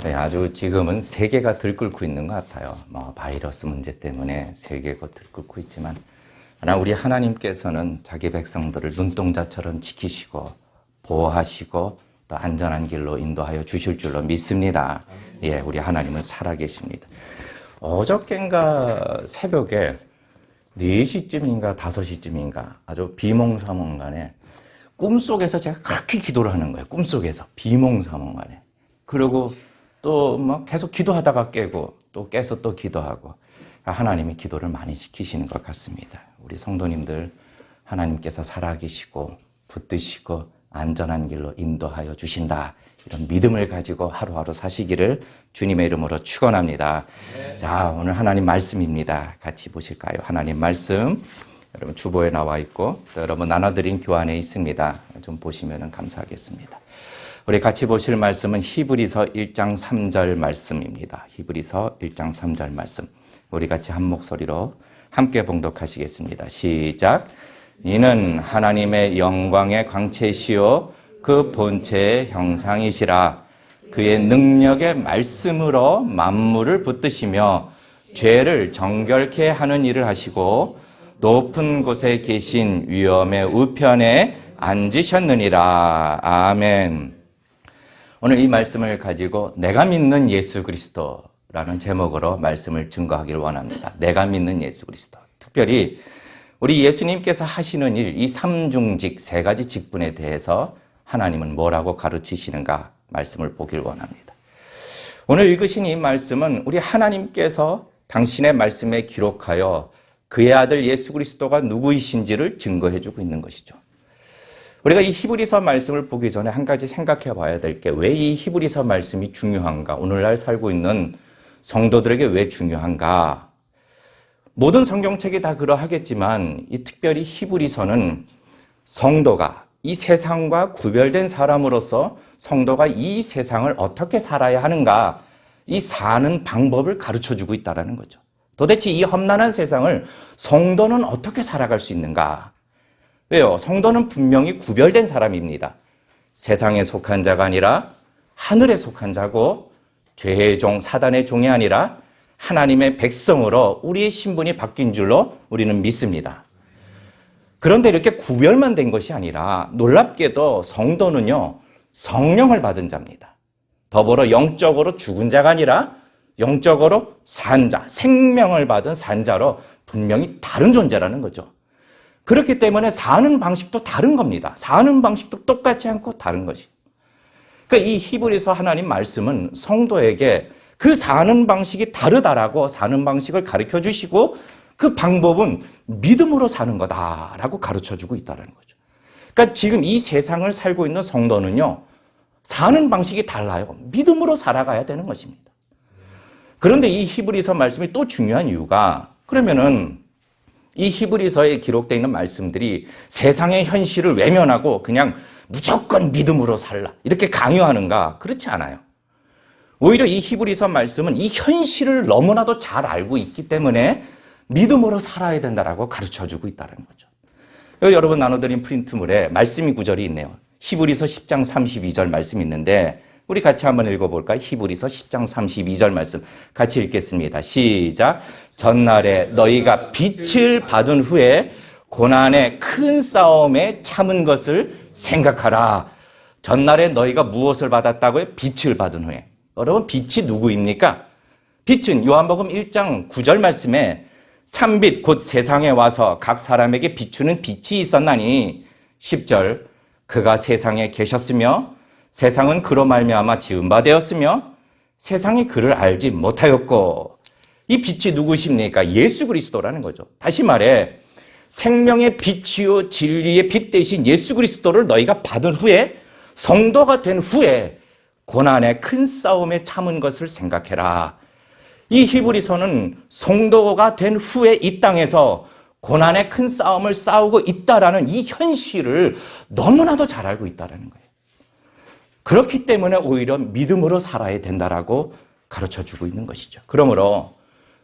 네, 아주 지금은 세계가 들끓고 있는 것 같아요. 바이러스 문제 때문에 세계가 들끓고 있지만, 그러나 우리 하나님께서는 자기 백성들을 눈동자처럼 지키시고 보호하시고 또 안전한 길로 인도하여 주실 줄로 믿습니다. 예, 우리 하나님은 살아계십니다. 어저께인가 새벽에 4시쯤인가 5시쯤인가 아주 비몽사몽간에 꿈속에서 제가 그렇게 기도를 하는 거예요. 꿈속에서 비몽사몽간에. 그리고 또 계속 기도하다가 깨고 또 깨서 또 기도하고, 하나님이 기도를 많이 시키시는 것 같습니다. 우리 성도님들 하나님께서 살아계시고 붙드시고 안전한 길로 인도하여 주신다, 이런 믿음을 가지고 하루하루 사시기를 주님의 이름으로 축원합니다. 자, 오늘 하나님 말씀입니다. 같이 보실까요? 하나님 말씀 여러분 주보에 나와 있고 또 여러분 나눠드린 교환에 있습니다. 좀 보시면 감사하겠습니다. 우리 같이 보실 말씀은 히브리서 1장 3절 말씀입니다. 히브리서 1장 3절 말씀. 우리 같이 한 목소리로 함께 봉독하시겠습니다. 시작. 이는 하나님의 영광의 광채시요 그 본체의 형상이시라. 그의 능력의 말씀으로 만물을 붙드시며 죄를 정결케 하는 일을 하시고 높은 곳에 계신 위엄의 우편에 앉으셨느니라. 아멘. 오늘 이 말씀을 가지고 내가 믿는 예수 그리스도라는 제목으로 말씀을 증거하기를 원합니다. 내가 믿는 예수 그리스도. 특별히 우리 예수님께서 하시는 일, 이 삼중직, 3가지 직분에 대해서 하나님은 뭐라고 가르치시는가 말씀을 보길 원합니다. 오늘 읽으신 이 말씀은 우리 하나님께서 당신의 말씀에 기록하여 그의 아들 예수 그리스도가 누구이신지를 증거해주고 있는 것이죠. 우리가 이 히브리서 말씀을 보기 전에 한 가지 생각해 봐야 될 게, 왜 이 히브리서 말씀이 중요한가? 오늘날 살고 있는 성도들에게 왜 중요한가? 모든 성경책이 다 그러하겠지만 이 특별히 히브리서는 성도가 이 세상과 구별된 사람으로서 성도가 이 세상을 어떻게 살아야 하는가, 이 사는 방법을 가르쳐주고 있다는 거죠. 도대체 이 험난한 세상을 성도는 어떻게 살아갈 수 있는가? 왜요? 성도는 분명히 구별된 사람입니다. 세상에 속한 자가 아니라 하늘에 속한 자고, 죄의 종, 사단의 종이 아니라 하나님의 백성으로 우리의 신분이 바뀐 줄로 우리는 믿습니다. 그런데 이렇게 구별만 된 것이 아니라 놀랍게도 성도는요, 성령을 받은 자입니다. 더불어 영적으로 죽은 자가 아니라 영적으로 산 자, 생명을 받은 산 자로 분명히 다른 존재라는 거죠. 그렇기 때문에 사는 방식도 다른 겁니다. 사는 방식도 똑같지 않고 다른 것이. 그러니까 이 히브리서 하나님 말씀은 성도에게 그 사는 방식이 다르다라고 사는 방식을 가르쳐 주시고, 그 방법은 믿음으로 사는 거다라고 가르쳐 주고 있다는 거죠. 그러니까 지금 이 세상을 살고 있는 성도는요, 사는 방식이 달라요. 믿음으로 살아가야 되는 것입니다. 그런데 이 히브리서 말씀이 또 중요한 이유가, 그러면은 이 히브리서에 기록되어 있는 말씀들이 세상의 현실을 외면하고 그냥 무조건 믿음으로 살라, 이렇게 강요하는가? 그렇지 않아요. 오히려 이 히브리서 말씀은 이 현실을 너무나도 잘 알고 있기 때문에 믿음으로 살아야 된다라고 가르쳐주고 있다는 거죠. 여러분 나눠드린 프린트물에 말씀이 구절이 있네요. 히브리서 10장 32절 말씀이 있는데 우리 같이 한번 읽어볼까요? 히브리서 10장 32절 말씀 같이 읽겠습니다. 시작. 전날에 너희가 빛을 받은 후에 고난의 큰 싸움에 참은 것을 생각하라. 전날에 너희가 무엇을 받았다고요? 빛을 받은 후에. 여러분, 빛이 누구입니까? 빛은 요한복음 1장 9절 말씀에 참빛 곧 세상에 와서 각 사람에게 비추는 빛이 있었나니, 10절 그가 세상에 계셨으며 세상은 그로 말미암아 지은 바 되었으며 세상이 그를 알지 못하였고. 이 빛이 누구십니까? 예수 그리스도라는 거죠. 다시 말해 생명의 빛이요 진리의 빛 대신 예수 그리스도를 너희가 받은 후에, 성도가 된 후에 고난의 큰 싸움에 참은 것을 생각해라. 이 히브리서는 성도가 된 후에 이 땅에서 고난의 큰 싸움을 싸우고 있다라는 이 현실을 너무나도 잘 알고 있다는 거예요. 그렇기 때문에 오히려 믿음으로 살아야 된다라고 가르쳐주고 있는 것이죠. 그러므로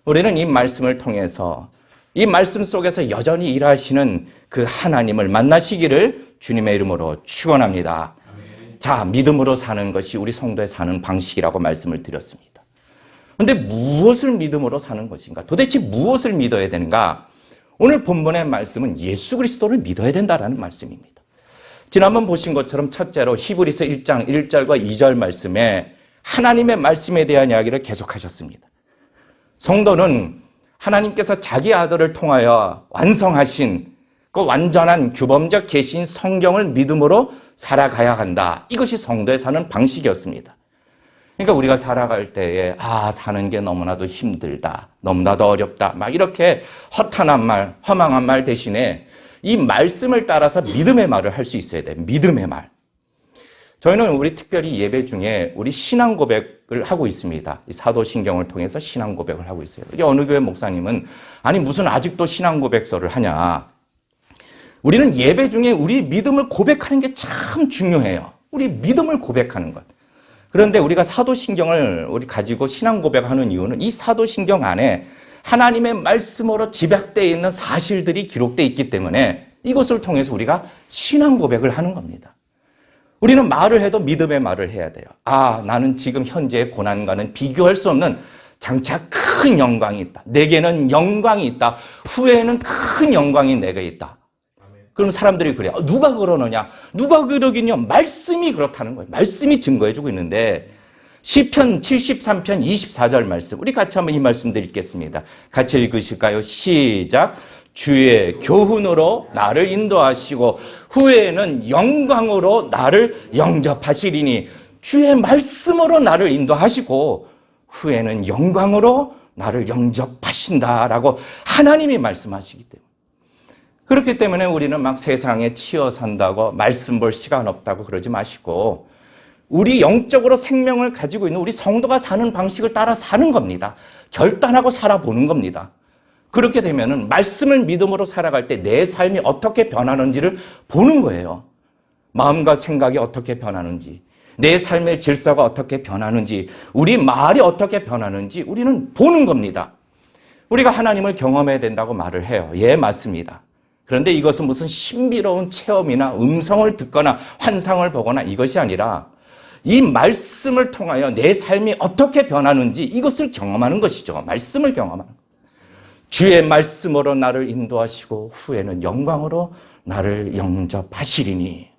우리는 이 말씀을 통해서 이 말씀 속에서 여전히 일하시는 그 하나님을 만나시기를 주님의 이름으로 축원합니다. 자, 믿음으로 사는 것이 우리 성도의 사는 방식이라고 말씀을 드렸습니다. 그런데 무엇을 믿음으로 사는 것인가? 도대체 무엇을 믿어야 되는가? 오늘 본문의 말씀은 예수 그리스도를 믿어야 된다라는 말씀입니다. 지난번 보신 것처럼 첫째로 히브리서 1장 1절과 2절 말씀에 하나님의 말씀에 대한 이야기를 계속하셨습니다. 성도는 하나님께서 자기 아들을 통하여 완성하신 그 완전한 규범적 계시인 성경을 믿음으로 살아가야 한다. 이것이 성도의 사는 방식이었습니다. 그러니까 우리가 살아갈 때에 사는 게 너무나도 힘들다, 너무나도 어렵다, 막 이렇게 허탄한 말, 허망한 말 대신에 이 말씀을 따라서 믿음의 말을 할 수 있어야 돼요. 믿음의 말. 저희는 우리 특별히 예배 중에 우리 신앙 고백을 하고 있습니다. 이 사도신경을 통해서 신앙 고백을 하고 있어요. 어느 교회 목사님은 아니 무슨 아직도 신앙 고백서를 하냐. 우리는 예배 중에 우리 믿음을 고백하는 게 참 중요해요. 우리 믿음을 고백하는 것. 그런데 우리가 사도신경을 우리 가지고 신앙 고백하는 이유는 이 사도신경 안에 하나님의 말씀으로 집약되어 있는 사실들이 기록되어 있기 때문에 이것을 통해서 우리가 신앙 고백을 하는 겁니다. 우리는 말을 해도 믿음의 말을 해야 돼요. 나는 지금 현재의 고난과는 비교할 수 없는 장차 큰 영광이 있다. 내게는 영광이 있다. 후에는 큰 영광이 내게 있다. 그럼 사람들이 그래요. 누가 그러느냐? 누가 그러긴요. 말씀이 그렇다는 거예요. 말씀이 증거해주고 있는데 시편 73편 24절 말씀 우리 같이 한번 이 말씀 드리겠습니다. 같이 읽으실까요? 시작. 주의 교훈으로 나를 인도하시고 후에는 영광으로 나를 영접하시리니 주의 말씀으로 나를 인도하시고 후에는 영광으로 나를 영접하신다라고 하나님이 말씀하시기 때문에 그렇기 때문에 우리는 막 세상에 치여 산다고 말씀 볼 시간 없다고 그러지 마시고 우리 영적으로 생명을 가지고 있는 우리 성도가 사는 방식을 따라 사는 겁니다. 결단하고 살아보는 겁니다. 그렇게 되면은 말씀을 믿음으로 살아갈 때 내 삶이 어떻게 변하는지를 보는 거예요. 마음과 생각이 어떻게 변하는지, 내 삶의 질서가 어떻게 변하는지, 우리 말이 어떻게 변하는지 우리는 보는 겁니다. 우리가 하나님을 경험해야 된다고 말을 해요. 예, 맞습니다. 그런데 이것은 무슨 신비로운 체험이나 음성을 듣거나 환상을 보거나 이것이 아니라 이 말씀을 통하여 내 삶이 어떻게 변하는지 이것을 경험하는 것이죠. 말씀을 경험하는 것. 주의 말씀으로 나를 인도하시고 후에는 영광으로 나를 영접하시리니.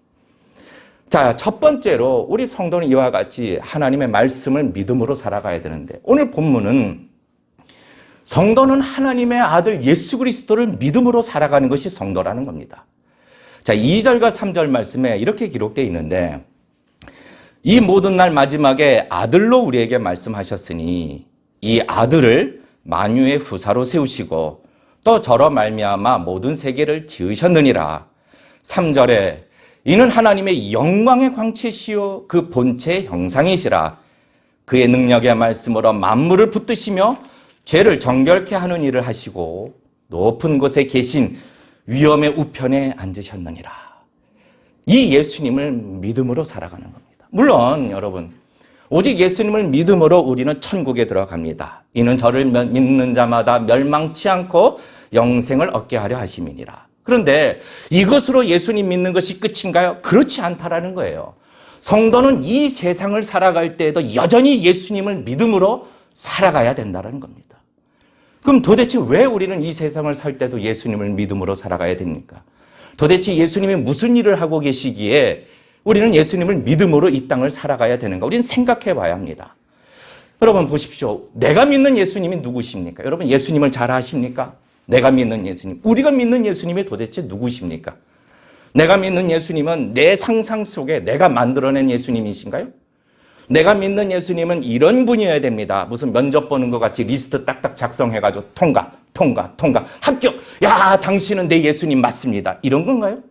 자, 첫 번째로 우리 성도는 이와 같이 하나님의 말씀을 믿음으로 살아가야 되는데 오늘 본문은 성도는 하나님의 아들 예수 그리스도를 믿음으로 살아가는 것이 성도라는 겁니다. 자, 2절과 3절 말씀에 이렇게 기록되어 있는데 이 모든 날 마지막에 아들로 우리에게 말씀하셨으니 이 아들을 만유의 후사로 세우시고 또 저로 말미암아 모든 세계를 지으셨느니라. 3절에 이는 하나님의 영광의 광채시요 그 본체의 형상이시라. 그의 능력의 말씀으로 만물을 붙드시며 죄를 정결케 하는 일을 하시고 높은 곳에 계신 위엄의 우편에 앉으셨느니라. 이 예수님을 믿음으로 살아가는 겁니다. 물론 여러분 오직 예수님을 믿음으로 우리는 천국에 들어갑니다. 이는 저를 믿는 자마다 멸망치 않고 영생을 얻게 하려 하심이니라. 그런데 이것으로 예수님 믿는 것이 끝인가요? 그렇지 않다라는 거예요. 성도는 이 세상을 살아갈 때에도 여전히 예수님을 믿음으로 살아가야 된다는 겁니다. 그럼 도대체 왜 우리는 이 세상을 살 때도 예수님을 믿음으로 살아가야 됩니까? 도대체 예수님이 무슨 일을 하고 계시기에 우리는 예수님을 믿음으로 이 땅을 살아가야 되는가? 우리는 생각해 봐야 합니다. 여러분 보십시오. 내가 믿는 예수님이 누구십니까? 여러분 예수님을 잘 아십니까? 내가 믿는 예수님, 우리가 믿는 예수님이 도대체 누구십니까? 내가 믿는 예수님은 내 상상 속에 내가 만들어낸 예수님이신가요? 내가 믿는 예수님은 이런 분이어야 됩니다. 무슨 면접 보는 것 같이 리스트 딱딱 작성해가지고 통과, 합격. 야, 당신은 내 예수님 맞습니다. 이런 건가요?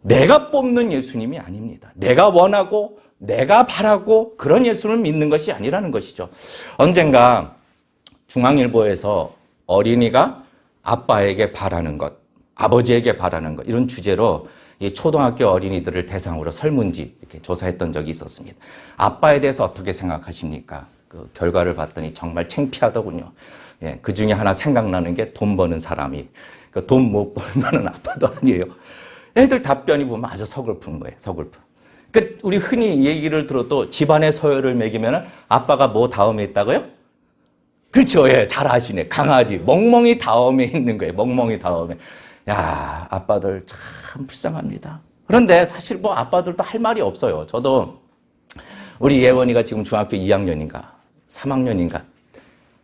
내가 뽑는 예수님이 아닙니다. 내가 원하고 내가 바라고 그런 예수를 믿는 것이 아니라는 것이죠. 언젠가 중앙일보에서 어린이가 아빠에게 바라는 것, 아버지에게 바라는 것 이런 주제로 초등학교 어린이들을 대상으로 설문지 이렇게 조사했던 적이 있었습니다. 아빠에 대해서 어떻게 생각하십니까? 그 결과를 봤더니 정말 창피하더군요. 예, 그 중에 하나 생각나는 게 돈 버는 사람이 돈 못 벌면은 아빠도 아니에요. 애들 답변이 보면 아주 서글픈 거예요. 서글픈. 그 우리 흔히 얘기를 들어도 집안의 서열을 매기면 아빠가 뭐 다음에 있다고요? 그렇죠. 예, 잘 아시네. 강아지. 멍멍이 다음에 있는 거예요. 멍멍이 다음에. 야, 아빠들 참 불쌍합니다. 그런데 사실 뭐 아빠들도 할 말이 없어요. 저도 우리 예원이가 지금 중학교 2학년인가 3학년인가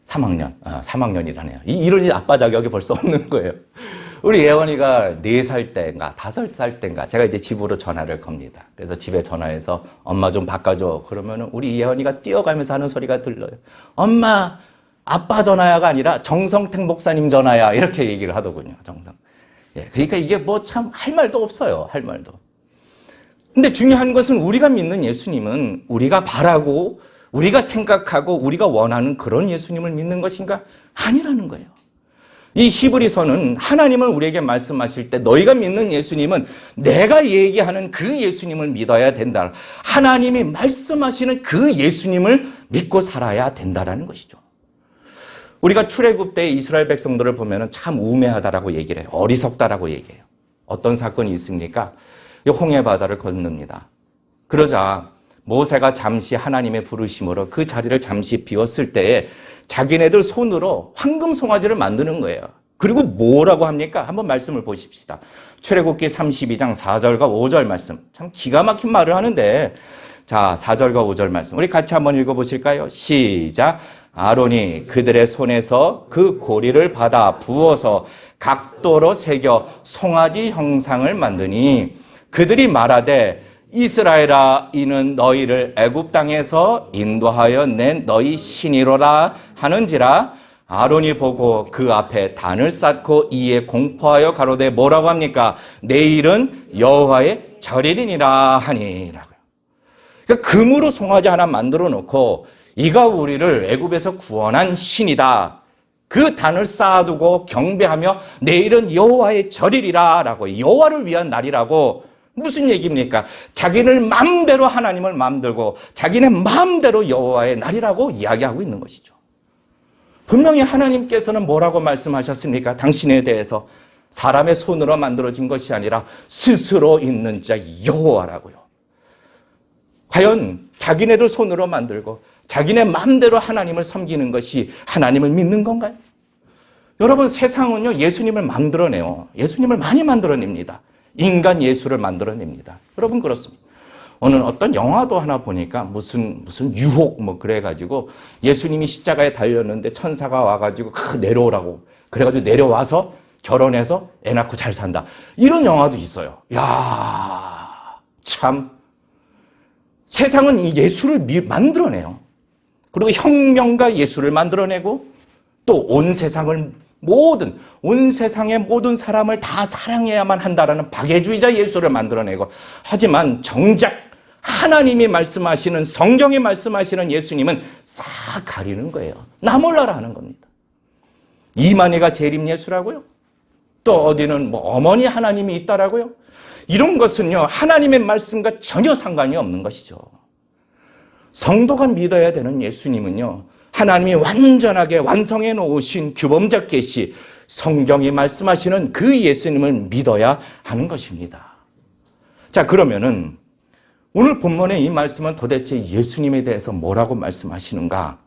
3학년. 3학년이라네요. 이런 아빠 자격이 벌써 없는 거예요. 우리 예원이가 4살 때인가 5살 때인가 제가 이제 집으로 전화를 겁니다. 그래서 집에 전화해서 엄마 좀 바꿔줘. 그러면 우리 예원이가 뛰어가면서 하는 소리가 들려요. 엄마, 아빠 전화야가 아니라 정성택 목사님 전화야. 이렇게 얘기를 하더군요. 정성. 예, 그러니까 이게 뭐 참 할 말도 없어요. 할 말도. 근데 중요한 것은 우리가 믿는 예수님은 우리가 바라고 우리가 생각하고 우리가 원하는 그런 예수님을 믿는 것인가? 아니라는 거예요. 이 히브리서는 하나님은 우리에게 말씀하실 때 너희가 믿는 예수님은 내가 얘기하는 그 예수님을 믿어야 된다. 하나님이 말씀하시는 그 예수님을 믿고 살아야 된다라는 것이죠. 우리가 출애굽 때 이스라엘 백성들을 보면 참 우매하다라고 얘기를 해요. 어리석다라고 얘기해요. 어떤 사건이 있습니까? 홍해 바다를 건넙니다. 그러자 모세가 잠시 하나님의 부르심으로 그 자리를 잠시 비웠을 때에 자기네들 손으로 황금 송아지를 만드는 거예요. 그리고 뭐라고 합니까? 한번 말씀을 보십시다. 출애굽기 32장 4절과 5절 말씀. 참 기가 막힌 말을 하는데 자, 4절과 5절 말씀. 우리 같이 한번 읽어보실까요? 시작. 아론이 그들의 손에서 그 고리를 받아 부어서 각도로 새겨 송아지 형상을 만드니 그들이 말하되 이스라엘아 이는 너희를 애굽 땅에서 인도하여 낸 너희 신이로라 하는지라. 아론이 보고 그 앞에 단을 쌓고 이에 공포하여 가로되 뭐라고 합니까? 내일은 여호와의 절일이니라 하니라고요. 그러니까 금으로 송아지 하나 만들어 놓고 이가 우리를 애굽에서 구원한 신이다. 그 단을 쌓아두고 경배하며 내일은 여호와의 절일이라라고, 여호와를 위한 날이라고. 무슨 얘기입니까? 자기를 마음대로 하나님을 마음들고 자기네 마음대로 여호와의 날이라고 이야기하고 있는 것이죠. 분명히 하나님께서는 뭐라고 말씀하셨습니까? 당신에 대해서 사람의 손으로 만들어진 것이 아니라 스스로 있는 자 여호와라고요. 과연 자기네들 손으로 만들고 자기네 마음대로 하나님을 섬기는 것이 하나님을 믿는 건가요? 여러분, 세상은요 예수님을 만들어내요. 예수님을 많이 만들어냅니다. 인간 예수를 만들어냅니다. 여러분, 그렇습니다. 오늘 어떤 영화도 하나 보니까 무슨 유혹 뭐 그래가지고 예수님이 십자가에 달렸는데 천사가 와가지고 내려오라고 그래가지고 내려와서 결혼해서 애 낳고 잘 산다. 이런 영화도 있어요. 야, 참 세상은 이 예수를 만들어내요. 그리고 혁명가 예수를 만들어내고 또 온 세상의 모든 사람을 다 사랑해야만 한다라는 박애주의자 예수를 만들어내고, 하지만 정작 하나님이 말씀하시는, 성경이 말씀하시는 예수님은 싹 가리는 거예요. 나 몰라라 하는 겁니다. 이만희가 재림 예수라고요? 또 어디는 뭐 어머니 하나님이 있다라고요? 이런 것은요 하나님의 말씀과 전혀 상관이 없는 것이죠. 성도가 믿어야 되는 예수님은요 하나님이 완전하게 완성해 놓으신 규범적 계시, 성경이 말씀하시는 그 예수님을 믿어야 하는 것입니다. 자, 그러면은 오늘 본문의 이 말씀은 도대체 예수님에 대해서 뭐라고 말씀하시는가?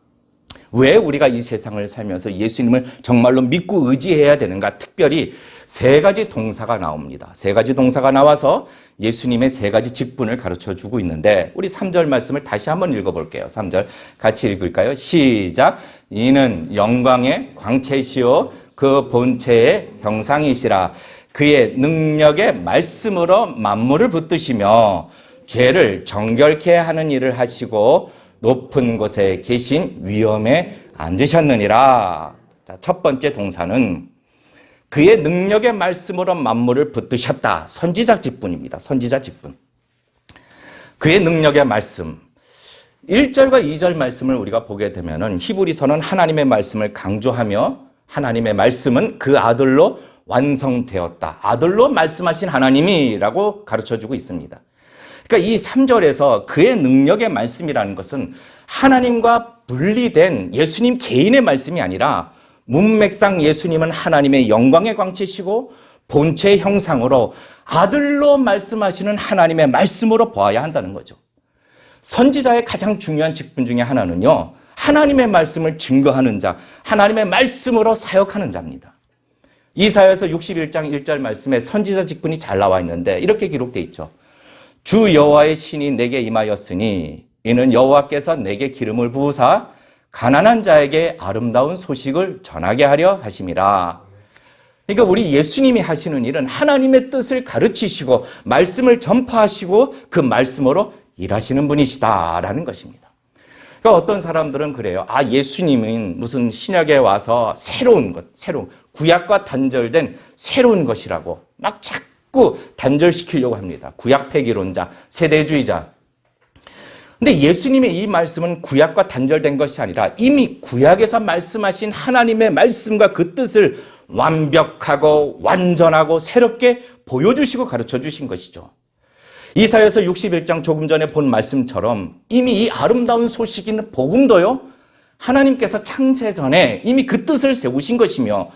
왜 우리가 이 세상을 살면서 예수님을 정말로 믿고 의지해야 되는가? 특별히 세 가지 동사가 나옵니다. 세 가지 동사가 나와서 예수님의 세 가지 직분을 가르쳐 주고 있는데, 우리 3절 말씀을 다시 한번 읽어볼게요. 3절 같이 읽을까요? 시작. 이는 영광의 광채시요 그 본체의 형상이시라. 그의 능력의 말씀으로 만물을 붙드시며 죄를 정결케 하는 일을 하시고 높은 곳에 계신 위엄에 앉으셨느니라. 자, 첫 번째 동사는 그의 능력의 말씀으로 만물을 붙드셨다. 선지자 직분입니다. 선지자 직분. 그의 능력의 말씀. 1절과 2절 말씀을 우리가 보게 되면은 히브리서는 하나님의 말씀을 강조하며 하나님의 말씀은 그 아들로 완성되었다. 아들로 말씀하신 하나님이라고 가르쳐주고 있습니다. 그러니까 이 3절에서 그의 능력의 말씀이라는 것은 하나님과 분리된 예수님 개인의 말씀이 아니라 문맥상 예수님은 하나님의 영광의 광채시고 본체 형상으로 아들로 말씀하시는 하나님의 말씀으로 보아야 한다는 거죠. 선지자의 가장 중요한 직분 중에 하나는요, 하나님의 말씀을 증거하는 자, 하나님의 말씀으로 사역하는 자입니다. 이사야서 61장 1절 말씀에 선지자 직분이 잘 나와 있는데 이렇게 기록되어 있죠. 주 여호와의 신이 내게 임하였으니 이는 여호와께서 내게 기름을 부으사 가난한 자에게 아름다운 소식을 전하게 하려 하심이라. 그러니까 우리 예수님이 하시는 일은 하나님의 뜻을 가르치시고 말씀을 전파하시고 그 말씀으로 일하시는 분이시다라는 것입니다. 그러니까 어떤 사람들은 그래요. 아, 예수님은 무슨 신약에 와서 새로운 것, 구약과 단절된 새로운 것이라고 막 자꾸 단절시키려고 합니다. 구약 폐기론자, 세대주의자. 근데 예수님의 이 말씀은 구약과 단절된 것이 아니라 이미 구약에서 말씀하신 하나님의 말씀과 그 뜻을 완벽하고 완전하고 새롭게 보여주시고 가르쳐 주신 것이죠. 이사야서 61장 조금 전에 본 말씀처럼 이미 이 아름다운 소식인 복음도요, 하나님께서 창세 전에 이미 그 뜻을 세우신 것이며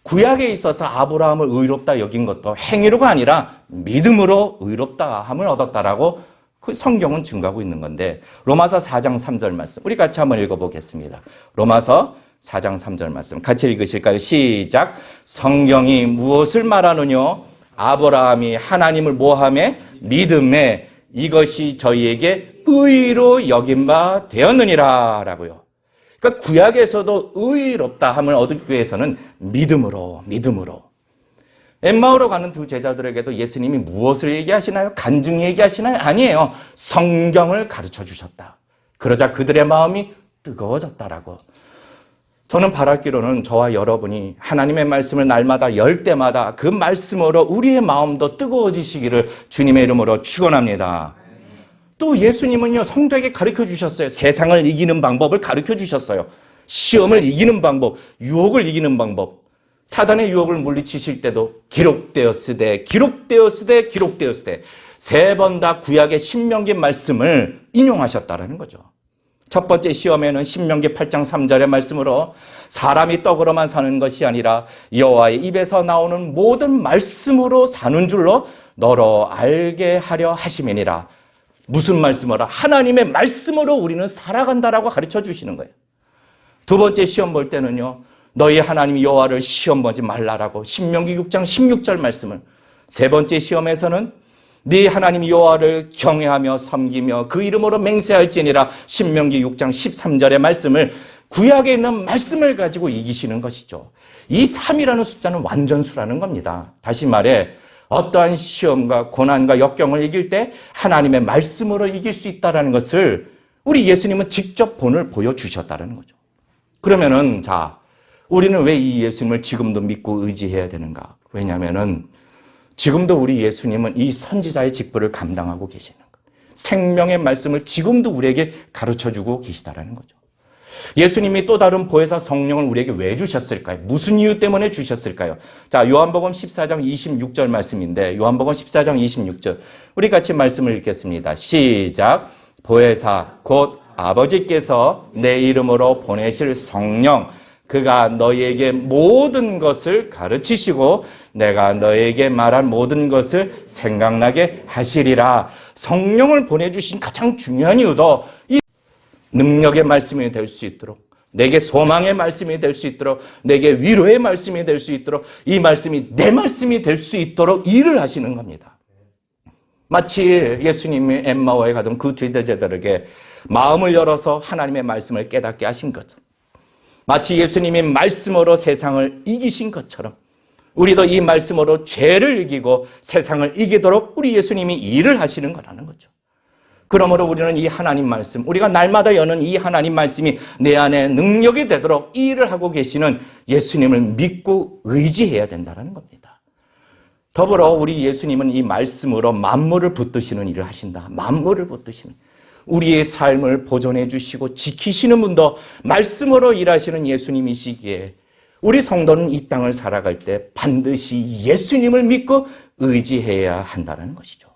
구약에 있어서 아브라함을 의롭다 여긴 것도 행위로가 아니라 믿음으로 의롭다 함을 얻었다라고 그 성경은 증거하고 있는 건데, 로마서 4장 3절 말씀 우리 같이 한번 읽어보겠습니다. 로마서 4장 3절 말씀 같이 읽으실까요? 시작. 성경이 무엇을 말하느뇨? 아브라함이 하나님을 모함에 믿음에 이것이 저희에게 의로 여긴 바 되었느니라 라고요. 그러니까 구약에서도 의롭다 함을 얻기 위해서는 믿음으로. 엠마오로 가는 두 제자들에게도 예수님이 무엇을 얘기하시나요? 간증 얘기하시나요? 아니에요. 성경을 가르쳐 주셨다. 그러자 그들의 마음이 뜨거워졌다라고. 저는 바랄기로는 저와 여러분이 하나님의 말씀을 날마다 열 때마다 그 말씀으로 우리의 마음도 뜨거워지시기를 주님의 이름으로 축원합니다. 또 예수님은요, 성도에게 가르쳐 주셨어요. 세상을 이기는 방법을 가르쳐 주셨어요. 시험을 이기는 방법, 유혹을 이기는 방법. 사단의 유혹을 물리치실 때도 기록되었으되 세 번 다 구약의 신명기 말씀을 인용하셨다라는 거죠. 첫 번째 시험에는 신명기 8장 3절의 말씀으로 사람이 떡으로만 사는 것이 아니라 여호와의 입에서 나오는 모든 말씀으로 사는 줄로 너로 알게 하려 하심이니라. 무슨 말씀으로? 하나님의 말씀으로 우리는 살아간다라고 가르쳐 주시는 거예요. 두 번째 시험 볼 때는요, 너희 하나님 여호와를 시험 보지 말라라고 신명기 6장 16절 말씀을. 세 번째 시험에서는 네 하나님 여호와를 경외하며 섬기며 그 이름으로 맹세할지니라 신명기 6장 13절의 말씀을, 구약에 있는 말씀을 가지고 이기시는 것이죠. 이 3이라는 숫자는 완전수라는 겁니다. 다시 말해 어떠한 시험과 고난과 역경을 이길 때 하나님의 말씀으로 이길 수 있다는 것을 우리 예수님은 직접 본을 보여주셨다는 거죠. 그러면은 자, 우리는 왜 이 예수님을 지금도 믿고 의지해야 되는가? 왜냐하면은 지금도 우리 예수님은 이 선지자의 직분을 감당하고 계시는 거예요. 생명의 말씀을 지금도 우리에게 가르쳐주고 계시다라는 거죠. 예수님이 또 다른 보혜사 성령을 우리에게 왜 주셨을까요? 무슨 이유 때문에 주셨을까요? 자, 요한복음 14장 26절 말씀인데, 요한복음 14장 26절 우리 같이 말씀을 읽겠습니다. 시작. 보혜사 곧 아버지께서 내 이름으로 보내실 성령, 그가 너희에게 모든 것을 가르치시고 내가 너희에게 말한 모든 것을 생각나게 하시리라. 성령을 보내주신 가장 중요한 이유도 이 능력의 말씀이 될 수 있도록, 내게 소망의 말씀이 될 수 있도록, 내게 위로의 말씀이 될 수 있도록, 이 말씀이 내 말씀이 될 수 있도록 일을 하시는 겁니다. 마치 예수님이 엠마오에 가던 그 제자들에게 마음을 열어서 하나님의 말씀을 깨닫게 하신 것처럼, 마치 예수님이 말씀으로 세상을 이기신 것처럼 우리도 이 말씀으로 죄를 이기고 세상을 이기도록 우리 예수님이 일을 하시는 거라는 거죠. 그러므로 우리는 이 하나님 말씀, 우리가 날마다 여는 이 하나님 말씀이 내 안에 능력이 되도록 이 일을 하고 계시는 예수님을 믿고 의지해야 된다는 겁니다. 더불어 우리 예수님은 이 말씀으로 만물을 붙드시는 일을 하신다. 만물을 붙드시는, 우리의 삶을 보존해 주시고 지키시는 분도 말씀으로 일하시는 예수님이시기에 우리 성도는 이 땅을 살아갈 때 반드시 예수님을 믿고 의지해야 한다는 것이죠.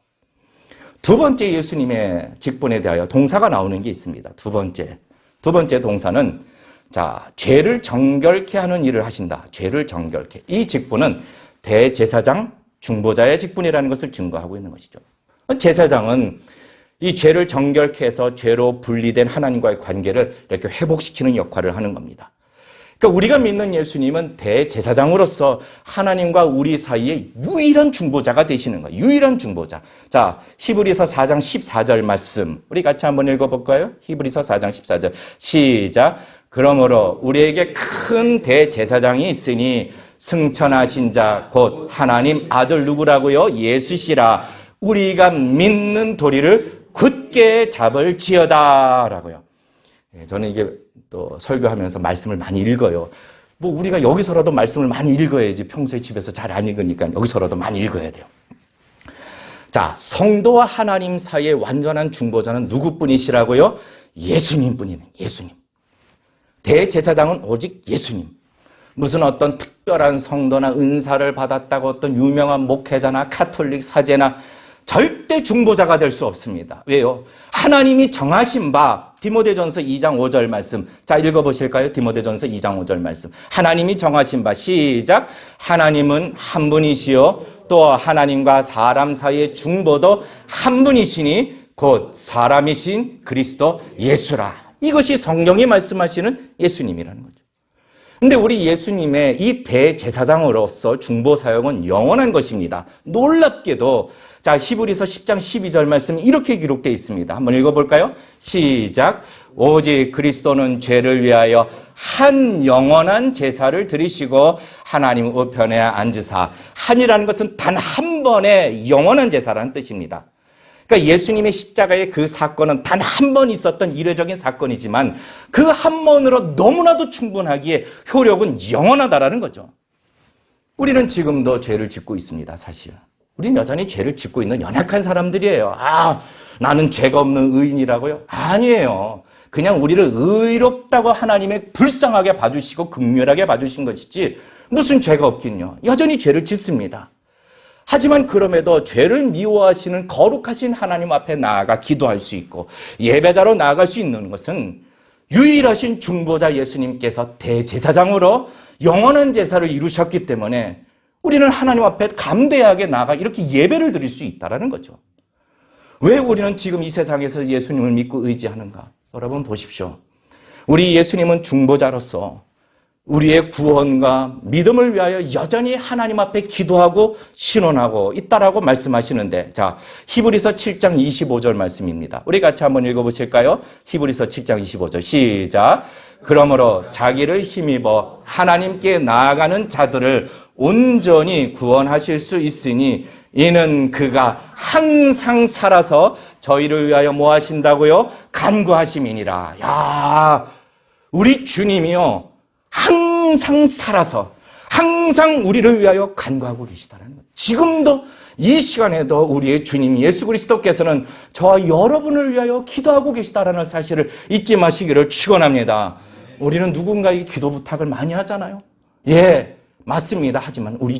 두 번째 예수님의 직분에 대하여 동사가 나오는 게 있습니다. 두 번째 동사는 자, 죄를 정결케 하는 일을 하신다. 죄를 정결케. 이 직분은 대제사장, 중보자의 직분이라는 것을 증거하고 있는 것이죠. 제사장은 이 죄를 정결케 해서 죄로 분리된 하나님과의 관계를 이렇게 회복시키는 역할을 하는 겁니다. 그러니까 우리가 믿는 예수님은 대제사장으로서 하나님과 우리 사이에 유일한 중보자가 되시는 거예요. 유일한 중보자. 자, 히브리서 4장 14절 말씀 우리 같이 한번 읽어볼까요? 히브리서 4장 14절 시작. 그러므로 우리에게 큰 대제사장이 있으니 승천하신 자 곧 하나님 아들 누구라고요? 예수시라. 우리가 믿는 도리를 굳게 잡을지어다 라고요. 저는 이게 또 설교하면서 말씀을 많이 읽어요. 뭐 우리가 여기서라도 말씀을 많이 읽어야지 평소에 집에서 잘 안 읽으니까 여기서라도 많이 읽어야 돼요. 자, 성도와 하나님 사이의 완전한 중보자는 누구뿐이시라고요? 예수님뿐이네. 예수님. 대제사장은 오직 예수님. 무슨 어떤 특별한 성도나 은사를 받았다고 어떤 유명한 목회자나 카톨릭 사제나 절대 중보자가 될 수 없습니다. 왜요? 하나님이 정하신 바 디모데전서 2장 5절 말씀. 자, 읽어보실까요? 디모데전서 2장 5절 말씀. 하나님이 정하신 바 시작. 하나님은 한 분이시요 또 하나님과 사람 사이의 중보도 한 분이시니 곧 사람이신 그리스도 예수라. 이것이 성경이 말씀하시는 예수님이라는 거죠. 근데 우리 예수님의 이 대제사장으로서 중보 사역은 영원한 것입니다. 놀랍게도 자, 히브리서 10장 12절 말씀 이렇게 기록되어 있습니다. 한번 읽어볼까요? 시작. 오직 그리스도는 죄를 위하여 한 영원한 제사를 드리시고 하나님 우편에 앉으사. 한이라는 것은 단 한 번의 영원한 제사라는 뜻입니다. 그러니까 예수님의 십자가의 그 사건은 단 한 번 있었던 이례적인 사건이지만 그 한 번으로 너무나도 충분하기에 효력은 영원하다라는 거죠. 우리는 지금도 죄를 짓고 있습니다, 사실. 우리는 여전히 죄를 짓고 있는 연약한 사람들이에요. 아, 나는 죄가 없는 의인이라고요? 아니에요. 그냥 우리를 의롭다고 하나님의 불쌍하게 봐주시고 극렬하게 봐주신 것이지 무슨 죄가 없긴요. 여전히 죄를 짓습니다. 하지만 그럼에도 죄를 미워하시는 거룩하신 하나님 앞에 나아가 기도할 수 있고 예배자로 나아갈 수 있는 것은 유일하신 중보자 예수님께서 대제사장으로 영원한 제사를 이루셨기 때문에 우리는 하나님 앞에 감대하게 나아가 이렇게 예배를 드릴 수 있다는 거죠. 왜 우리는 지금 이 세상에서 예수님을 믿고 의지하는가? 여러분 보십시오. 우리 예수님은 중보자로서 우리의 구원과 믿음을 위하여 여전히 하나님 앞에 기도하고 신원하고 있다라고 말씀하시는데, 자, 히브리서 7장 25절 말씀입니다. 우리 같이 한번 읽어보실까요? 히브리서 7장 25절 시작. 그러므로 자기를 힘입어 하나님께 나아가는 자들을 온전히 구원하실 수 있으니 이는 그가 항상 살아서 저희를 위하여 뭐 하신다고요? 간구하심이니라. 야, 우리 주님이요 항상 살아서 항상 우리를 위하여 간구하고 계시다는 거예요. 지금도 이 시간에도 우리의 주님 예수 그리스도께서는 저와 여러분을 위하여 기도하고 계시다라는 사실을 잊지 마시기를 축원합니다. 우리는 누군가에게 기도 부탁을 많이 하잖아요. 예, 맞습니다. 하지만 우리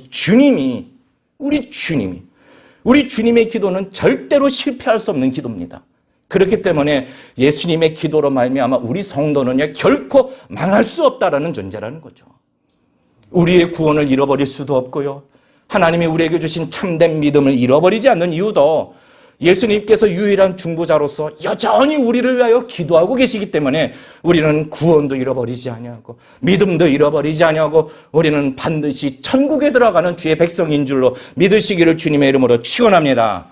주님의 기도는 절대로 실패할 수 없는 기도입니다. 그렇기 때문에 예수님의 기도로 말미암아 우리 성도는 결코 망할 수 없다라는 존재라는 거죠. 우리의 구원을 잃어버릴 수도 없고요. 하나님이 우리에게 주신 참된 믿음을 잃어버리지 않는 이유도 예수님께서 유일한 중보자로서 여전히 우리를 위하여 기도하고 계시기 때문에 우리는 구원도 잃어버리지 아니하고 믿음도 잃어버리지 아니하고 우리는 반드시 천국에 들어가는 주의 백성인 줄로 믿으시기를 주님의 이름으로 축원합니다.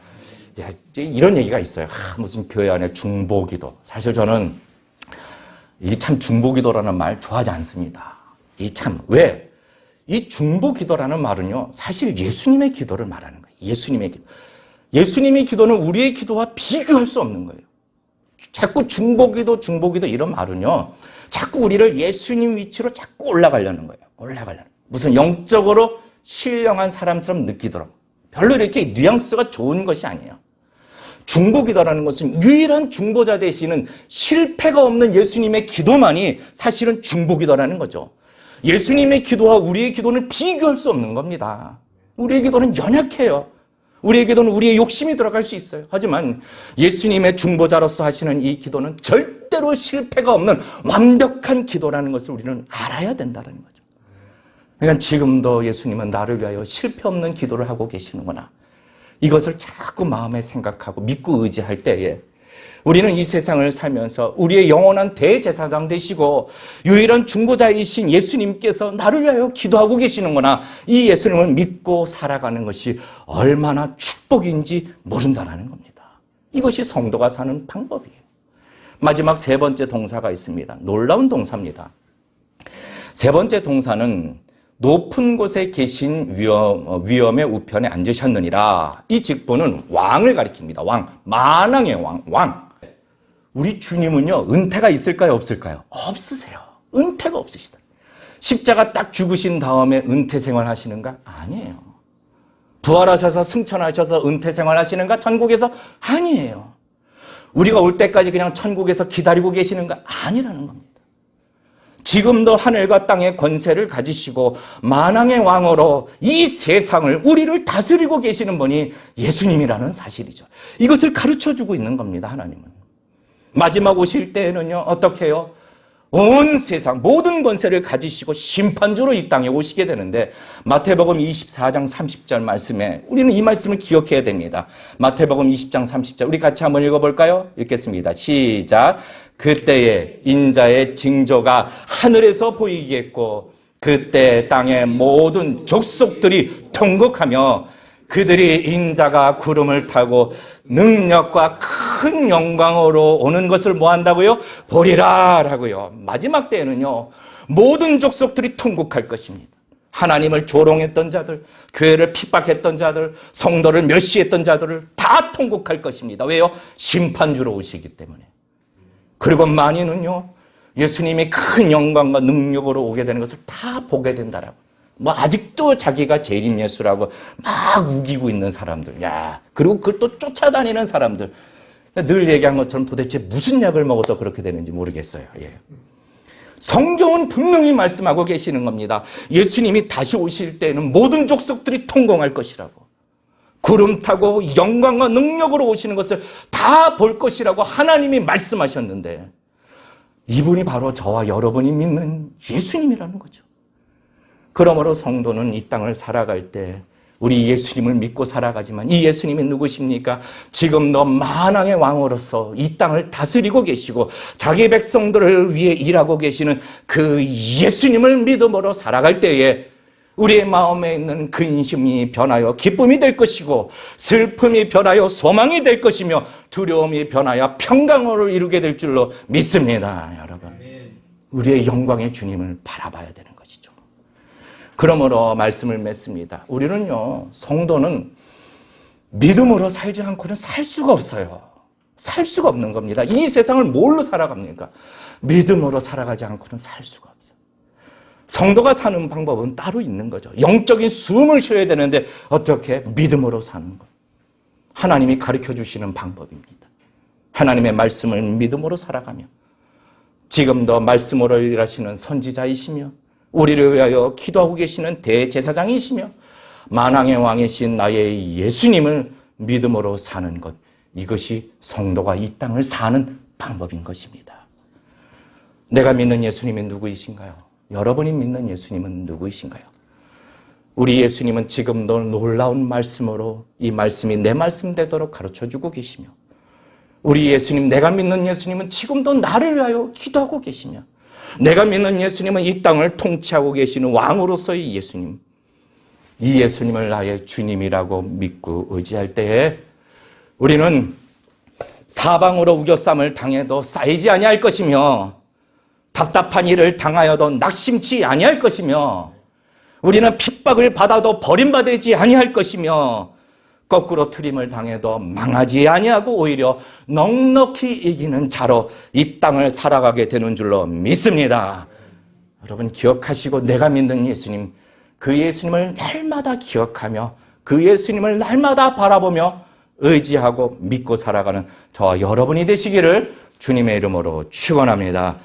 야, 이런 얘기가 있어요. 무슨 교회 안에 중보기도. 사실 저는 이 참 중보기도라는 말 좋아하지 않습니다. 왜? 이 중보기도라는 말은요, 사실 예수님의 기도를 말하는 거예요. 예수님의 기도. 예수님의 기도는 우리의 기도와 비교할 수 없는 거예요. 자꾸 중보기도 이런 말은요, 자꾸 우리를 예수님 위치로 자꾸 올라가려는 거예요. 무슨 영적으로 신령한 사람처럼 느끼도록. 별로 이렇게 뉘앙스가 좋은 것이 아니에요. 중보기도라는 것은 유일한 중보자 되시는 실패가 없는 예수님의 기도만이 사실은 중보기도라는 거죠. 예수님의 기도와 우리의 기도는 비교할 수 없는 겁니다. 우리의 기도는 연약해요. 우리의 기도는 우리의 욕심이 들어갈 수 있어요. 하지만 예수님의 중보자로서 하시는 이 기도는 절대로 실패가 없는 완벽한 기도라는 것을 우리는 알아야 된다는 거죠. 그러니까 지금도 예수님은 나를 위하여 실패 없는 기도를 하고 계시는구나. 이것을 자꾸 마음에 생각하고 믿고 의지할 때에 우리는 이 세상을 살면서 우리의 영원한 대제사장 되시고 유일한 중보자이신 예수님께서 나를 위하여 기도하고 계시는구나. 이 예수님을 믿고 살아가는 것이 얼마나 축복인지 모른다는 겁니다. 이것이 성도가 사는 방법이에요. 마지막 세 번째 동사가 있습니다. 놀라운 동사입니다. 세 번째 동사는 높은 곳에 계신 위엄의 우편에 앉으셨느니라. 이 직분은 왕을 가리킵니다. 왕, 만왕의 왕. 우리 주님은요, 은퇴가 있을까요, 없을까요? 없으세요. 은퇴가 없으시다. 십자가 딱 죽으신 다음에 은퇴 생활 하시는가? 아니에요. 부활하셔서 승천하셔서 은퇴 생활 하시는가? 천국에서? 아니에요. 우리가 올 때까지 그냥 천국에서 기다리고 계시는가? 아니라는 겁니다. 지금도 하늘과 땅의 권세를 가지시고 만왕의 왕으로 이 세상을, 우리를 다스리고 계시는 분이 예수님이라는 사실이죠. 이것을 가르쳐주고 있는 겁니다, 하나님은. 마지막 오실 때에는요, 어떻게 해요? 온 세상 모든 권세를 가지시고 심판주로 이 땅에 오시게 되는데, 마태복음 24장 30절 말씀에 우리는 이 말씀을 기억해야 됩니다. 마태복음 20장 30절 우리 같이 한번 읽어볼까요? 읽겠습니다. 시작. 그때에 인자의 징조가 하늘에서 보이겠고 그때 땅의 모든 족속들이 통곡하며 그들이 인자가 구름을 타고 능력과 큰 영광으로 오는 것을 뭐 한다고요? 보리라 라고요. 마지막 때에는요, 모든 족속들이 통곡할 것입니다. 하나님을 조롱했던 자들, 교회를 핍박했던 자들, 성도를 멸시했던 자들을 다 통곡할 것입니다. 왜요? 심판주로 오시기 때문에. 그리고 많이는요, 예수님이 큰 영광과 능력으로 오게 되는 것을 다 보게 된다라고. 뭐 아직도 자기가 재림 예수라고 막 우기고 있는 사람들, 야, 그리고 그걸 또 쫓아다니는 사람들, 늘 얘기한 것처럼 도대체 무슨 약을 먹어서 그렇게 되는지 모르겠어요. 예. 성경은 분명히 말씀하고 계시는 겁니다. 예수님이 다시 오실 때는 모든 족속들이 통곡할 것이라고. 구름 타고 영광과 능력으로 오시는 것을 다 볼 것이라고 하나님이 말씀하셨는데, 이분이 바로 저와 여러분이 믿는 예수님이라는 거죠. 그러므로 성도는 이 땅을 살아갈 때 우리 예수님을 믿고 살아가지만, 이 예수님이 누구십니까? 지금도 만왕의 왕으로서 이 땅을 다스리고 계시고 자기 백성들을 위해 일하고 계시는 그 예수님을 믿음으로 살아갈 때에 우리의 마음에 있는 근심이 변하여 기쁨이 될 것이고, 슬픔이 변하여 소망이 될 것이며, 두려움이 변하여 평강을 이루게 될 줄로 믿습니다. 여러분, 우리의 영광의 주님을 바라봐야 되는 것이죠. 그러므로 말씀을 맺습니다. 우리는요, 성도는 믿음으로 살지 않고는 살 수가 없어요. 살 수가 없는 겁니다. 이 세상을 뭘로 살아갑니까? 믿음으로 살아가지 않고는 살 수가 없어요. 성도가 사는 방법은 따로 있는 거죠. 영적인 숨을 쉬어야 되는데 어떻게? 믿음으로 사는 것. 하나님이 가르쳐 주시는 방법입니다. 하나님의 말씀을 믿음으로 살아가며, 지금도 말씀으로 일하시는 선지자이시며 우리를 위하여 기도하고 계시는 대제사장이시며 만왕의 왕이신 나의 예수님을 믿음으로 사는 것, 이것이 성도가 이 땅을 사는 방법인 것입니다. 내가 믿는 예수님이 누구이신가요? 여러분이 믿는 예수님은 누구이신가요? 우리 예수님은 지금도 놀라운 말씀으로 이 말씀이 내 말씀 되도록 가르쳐주고 계시며, 우리 예수님, 내가 믿는 예수님은 지금도 나를 위하여 기도하고 계시며, 내가 믿는 예수님은 이 땅을 통치하고 계시는 왕으로서의 예수님, 이 예수님을 나의 주님이라고 믿고 의지할 때에 우리는 사방으로 우겨쌈을 당해도 쌓이지 아니할 것이며, 답답한 일을 당하여도 낙심치 아니할 것이며, 우리는 핍박을 받아도 버림받지 아니할 것이며, 거꾸로 트림을 당해도 망하지 아니하고 오히려 넉넉히 이기는 자로 이 땅을 살아가게 되는 줄로 믿습니다. 여러분 기억하시고, 내가 믿는 예수님, 그 예수님을 날마다 기억하며 그 예수님을 날마다 바라보며 의지하고 믿고 살아가는 저와 여러분이 되시기를 주님의 이름으로 축원합니다.